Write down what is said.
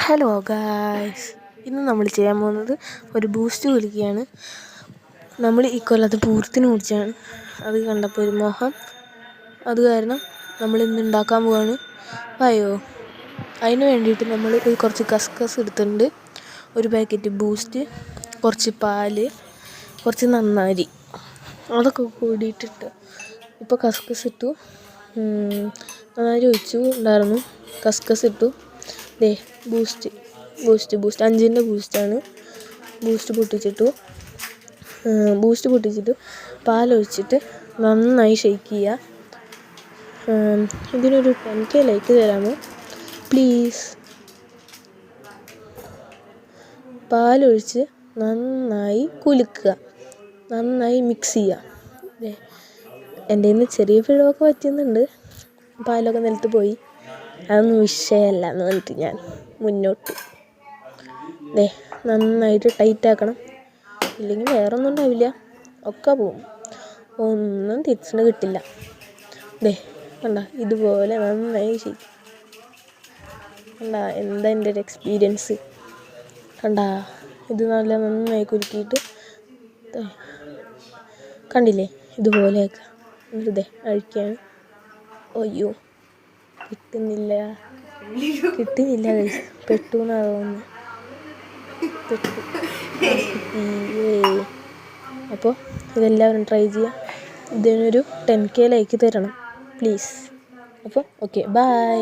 Hello guys, ഇന്ന് നമ്മൾ ചെയ്യാൻ പോകുന്നത് ഒരു ബൂസ്റ്റ് കുടിക്കുകയാണ്. നമ്മൾ ഈ കൊല്ലത്ത് പൂരത്തിന് കുടിച്ചാണ്. അത് കണ്ടപ്പോൾ ഒരു മോഹം, അത് കാരണം നമ്മൾ ഇന്ന് ഉണ്ടാക്കാൻ പോവാണ്. അയ്യോ, അതിന് വേണ്ടിയിട്ട് നമ്മൾ കുറച്ച് കസ്കസ് എടുത്തിട്ടുണ്ട്, ഒരു പാക്കറ്റ് ബൂസ്റ്റ്, കുറച്ച് പാല്, കുറച്ച് നന്നാരി, അതൊക്കെ കൂടിയിട്ടിട്ട് ഇപ്പോൾ കസ്കസ് ഇട്ടു, നന്നാരി ഒഴിച്ചു ഉണ്ടായിരുന്നു, കസ്കസ് ഇട്ടു. ദേ ബൂസ്റ്റ് 5ൻ്റെ ബൂസ്റ്റാണ്. ബൂസ്റ്റ് പൊട്ടിച്ചിട്ട് പാലൊഴിച്ചിട്ട് നന്നായി ഷെയ്ക്ക് ചെയ്യുക. ഇതിനൊരു 10K ലൈക്ക് തരാമോ പ്ലീസ്? പാലൊഴിച്ച് നന്നായി കുലുക്കുക, നന്നായി മിക്സ് ചെയ്യുക. എൻ്റെ കയ്യിൽ നിന്ന് ചെറിയ പിഴവൊക്കെ പറ്റുന്നുണ്ട്, പാലൊക്കെ നിലത്ത് പോയി, അതൊന്നും വിഷയമല്ല എന്ന് പറഞ്ഞിട്ട് ഞാൻ മുന്നോട്ട്. നന്നായിട്ട് ടൈറ്റാക്കണം, ഇല്ലെങ്കിൽ വേറൊന്നും ഉണ്ടാവില്ല, ഒക്കെ പോവും, ഒന്നും തിരിച്ചിട്ട് കിട്ടില്ല. കണ്ട, ഇതുപോലെ നന്നായി ചെയ്യും. കണ്ട, എന്താ എൻ്റെ ഒരു എക്സ്പീരിയൻസ്. കണ്ട, ഇത് നന്നായി കുലുക്കിയിട്ട് കണ്ടില്ലേ, ഇതുപോലെയൊക്കെ എന്നിട്ട് അഴിക്കുകയാണ്. അയ്യോ, കിട്ടുന്നില്ല പെട്ടു എന്നാ തോന്നുന്നു. അപ്പോൾ ഇതെല്ലാവരും ട്രൈ ചെയ്യുക. ഇതിനൊരു 10K ലൈക്ക് തരണം പ്ലീസ്. അപ്പോൾ ഓക്കെ, ബൈ.